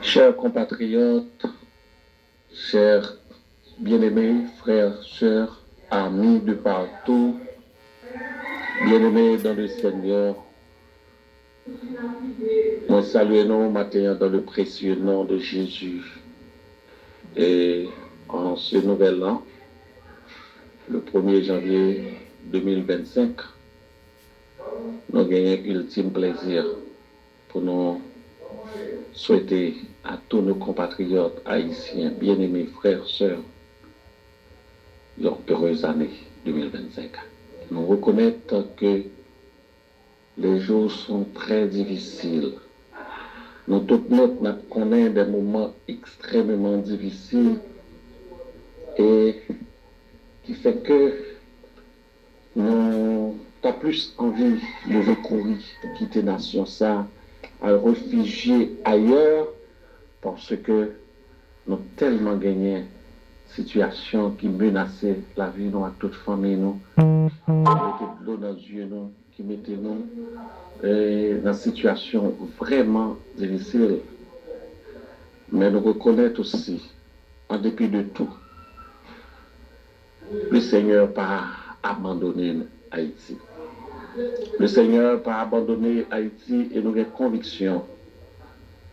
Chers compatriotes, chers bien-aimés, frères, sœurs, amis de partout, bien-aimés dans le Seigneur, nous saluons matin dans le précieux nom de Jésus. Et en ce nouvel an, le 1er janvier 2025, nous gagnons ultime plaisir pour nous souhaiter à tous nos compatriotes haïtiens, bien-aimés, frères, sœurs, une heureuse année 2025. Nous reconnaissons que les jours sont très difficiles. Nous tous nous connaissons des moments extrêmement difficiles et qui fait que nous avons plus envie de recourir, de quitter la nation ça, à réfugier ailleurs parce que nous avons tellement gagné situation qui menaçait la vie nous à toute famille nous, qui mettait de l'eau dans les yeux nous, qui mettait nous dans une situation vraiment difficile. Mais nous reconnaissons aussi, en dépit de tout, le Seigneur n'a pas abandonné Haïti. Le Seigneur n'a pas abandonné Haïti et nous avons conviction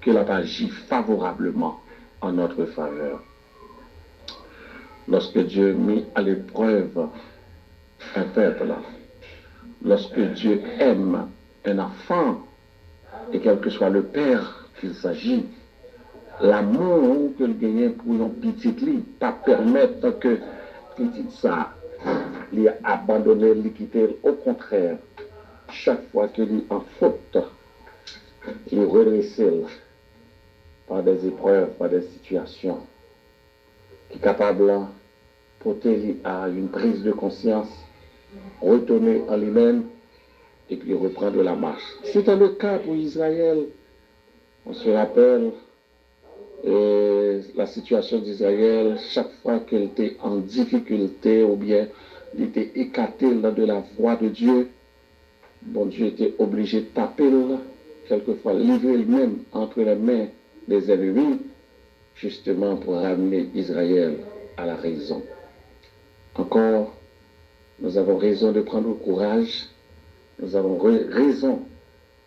qu'il a agi favorablement en notre faveur. Lorsque Dieu mit à l'épreuve un peuple, lorsque Dieu aime un enfant, et quel que soit le père qu'il s'agit, l'amour que le gagne pour un petit lit, pas permettre que petit ça, lui abandonner, lui quitter. Au contraire, chaque fois qu'il est en faute, il redresse par des épreuves, par des situations, qui est capable de porter à une prise de conscience, retourner en lui-même et puis reprendre la marche. C'était le cas pour Israël. On se rappelle la situation d'Israël, chaque fois qu'elle était en difficulté ou bien il était écarté de la voie de Dieu, bon Dieu était obligé de taper, quelquefois livrer lui-même entre les mains des ennemis, justement pour ramener Israël à la raison. Encore, nous avons raison de prendre courage, nous avons raison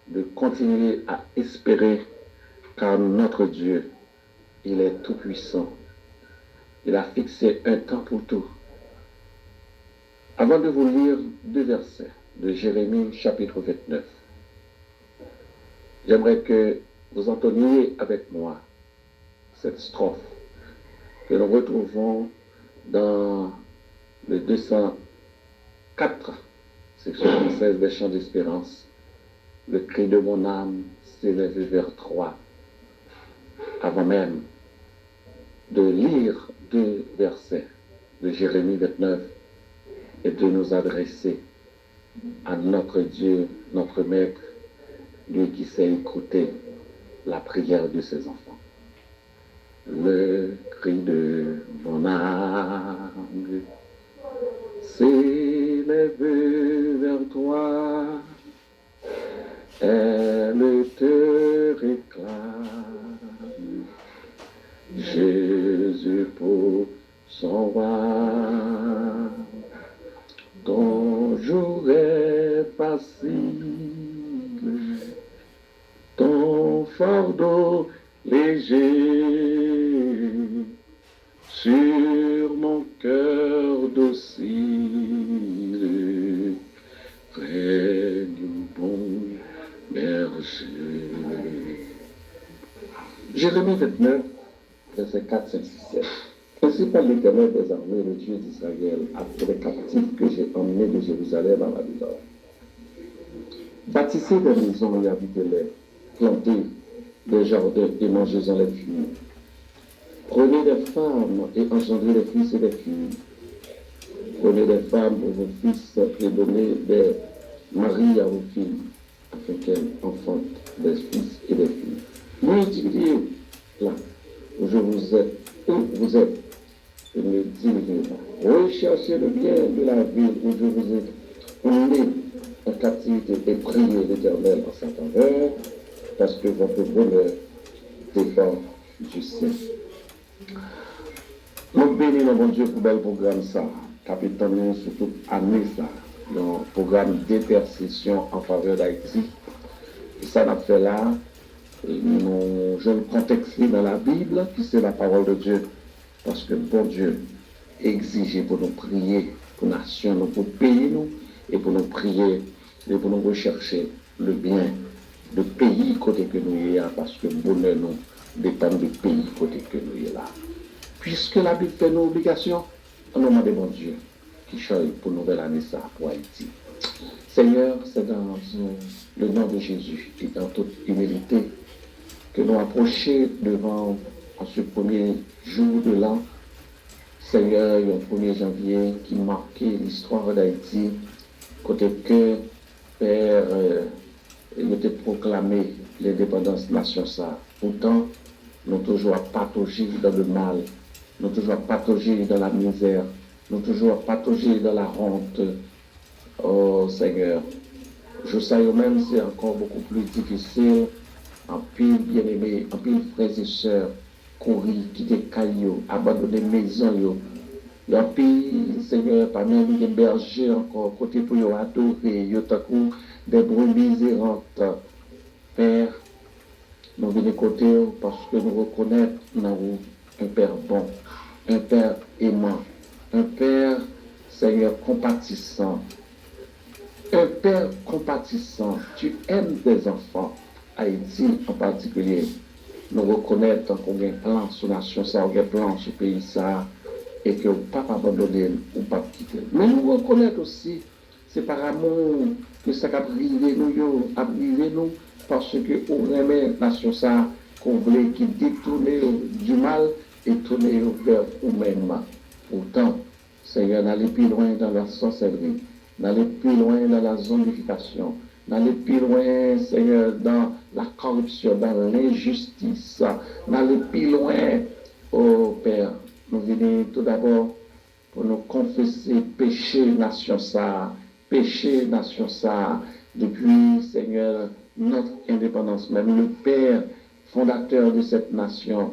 de continuer à espérer, car notre Dieu, il est tout puissant. Il a fixé un temps pour tout. Avant de vous lire 2 versets de Jérémie chapitre 29, j'aimerais que vous entonniez avec moi cette strophe que nous retrouvons dans le 204, section 16 des Chants d'Espérance. Le cri de mon âme s'élève vers toi. Avant même de lire 2 versets de Jérémie 29 et de nous adresser à notre Dieu, notre Maître, lui qui sait écouter la prière de ses enfants. Le cri de mon âme s'élève vers toi, elle te réclame. Jésus pour son roi, ton jour est facile, ton fardeau léger, sur mon cœur docile, près du bon berger. Jérémie 29, verset 4, 5, 6, 7. Ainsi parle l'Éternel des armées, le Dieu d'Israël, après les captifs que j'ai emmenés de Jérusalem à Babylone. Bâtissez des maisons et habitez-les, plantez des jardins et mangez-en les fruits. Prenez des femmes et engendrez des fils et des filles. Prenez des femmes pour vos fils et donnez des maris à vos filles, afin qu'elles enfantent des fils et des filles. Multipliez là où vous êtes, et ne diminuez pas. Recherchez le bien de la ville où je vous ai emmené en captivité et priez l'Éternel en sa faveur, parce que votre bonheur dépend du ciel. Nous bénissons bon Dieu pour le programme ça, capitaine sur toute année ça, un programme d'intercession en faveur d'Haïti. Et ça n'a fait là, nous je le contexte dans la Bible, qui c'est la parole de Dieu, parce que bon Dieu exige pour nous prier pour la nation, nous, pour payer nous, et pour nous prier, et pour nous rechercher le bien de pays côté que nous y a, parce que le bonheur nous dépend du pays côté que nous y est là. Puisque la Bible fait nos obligations, on nous demande bon Dieu qui choisit pour nouvelle année ça pour Haïti. Seigneur, c'est dans le nom de Jésus et dans toute humilité que nous approchons devant en ce premier jour de l'an. Seigneur, le 1er janvier qui marquait l'histoire d'Haïti, côté que Père il était proclamé l'indépendance nation ça. Pourtant, nous toujours patauger dans le mal, nous toujours patauger dans la misère, nous toujours patauger dans la honte. Oh Seigneur, je sais même c'est encore beaucoup plus difficile. En pile bien-aimé, en pile frères et sœurs, courir, quitter caillou, abandonner maison, en pile, Seigneur, pas même des bergers encore, côté pour y adorer, y des brebis errantes. Père, nous venons côté parce que nous reconnaissons nous un Père bon, un Père aimant, un Père, Seigneur, compatissant. Un Père compatissant, tu aimes tes enfants, Haïti en particulier. Nous reconnaissons qu'on a un plan sur la nation, ça, on a un plan sur le pays, ça, et que vous ne pas abandonner ou pas quitter. Mais nous reconnaissons aussi, c'est par amour que ça a privé nous, parce que on remet la nation, ça, qu'on voulait qui détourne du mal et tourner vers nous-mêmes. Pourtant, Seigneur, n'allez plus loin dans la sorcellerie. N'allez plus loin dans la zombification, n'allez plus loin, Seigneur, dans la corruption, dans l'injustice, n'allez plus loin, oh Père, nous venons tout d'abord pour nous confesser péché nation ça, depuis, Seigneur, notre indépendance, même le Père fondateur de cette nation,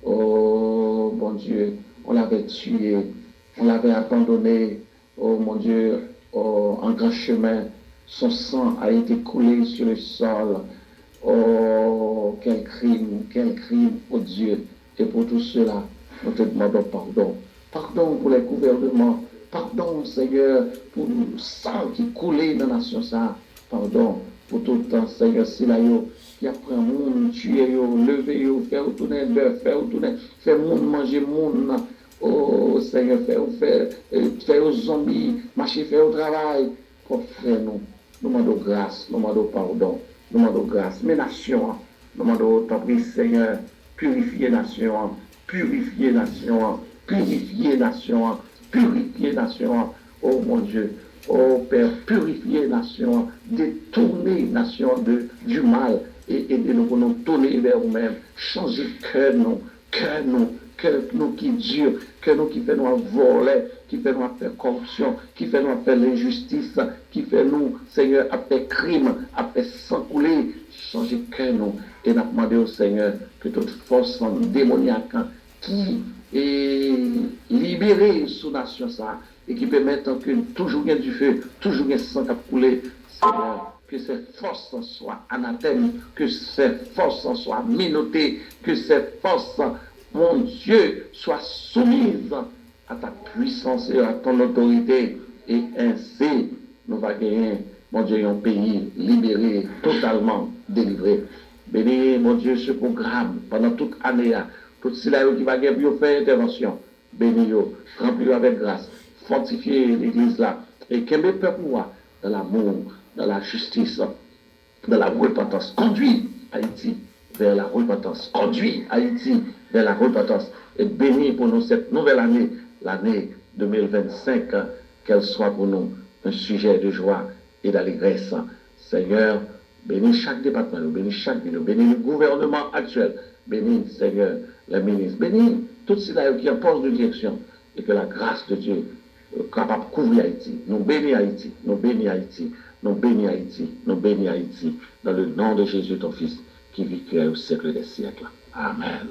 oh bon Dieu, on l'avait tué, on l'avait abandonné, oh mon Dieu, en grand chemin, son sang a été coulé sur le sol. Oh, quel crime, oh Dieu. Et pour tout cela, nous te demandons pardon. Pardon pour les gouvernements. Pardon, Seigneur, pour le sang qui coulait dans la nation. Pardon pour tout le temps, Seigneur, si là, qui a pris un monde, tué, levé, fait retourner l'œuf, fait monde manger monde. Oh Seigneur, fais aux zombies, marcher, fais au travail. Oh frère, nous demandons grâce, nous demandons pardon, nous demandons grâce. Mais nation, nous demandons, t'en prie Seigneur, purifier nation, purifier nation. Oh mon Dieu, oh Père, purifier nation, détourner nation du mal et aider-nous pour nous tourner vers nous-mêmes, changer cœur nous qui dure, que nous qui fait nous voler, qui fait nous faire corruption, qui fait nous faire l'injustice, qui fait nous, Seigneur, à faire crime, à faire sang couler, changer cœur nous. Et nous demandons au Seigneur que toute force démoniaque qui est libérée sous nation ça, et qui permet que toujours il y ait du feu, toujours il y ait sang qui couler, Seigneur, que ces forces soient anathèmes, que ces forces soient minottées, que ces forces, mon Dieu, soient soumises à ta puissance et à ton autorité. Et ainsi, nous allons gagner, mon Dieu, un pays libéré, totalement délivré. Bénis, mon Dieu, ce programme pendant toute année, tout cela qui va gagner pour faire intervention. Bénis, remplis avec grâce, fortifier l'église là, et qu'elle me peuple dans l'amour, dans la justice, dans la repentance. Conduis Haïti vers la repentance. Conduis Haïti vers la repentance. Et bénis pour nous cette nouvelle année, l'année 2025, qu'elle soit pour nous un sujet de joie et d'allégresse. Seigneur, bénis chaque département, bénis chaque ville, bénis le gouvernement actuel, bénis, Seigneur, les ministres, bénis tout cela qui est en poste de direction, et que la grâce de Dieu capable de couvrir Haïti. Nous bénis Haïti, nous bénis Haïti, nous bénis Haïti, nous bénis Haïti, dans le nom de Jésus, ton Fils, qui vit au siècle des siècles. Amen.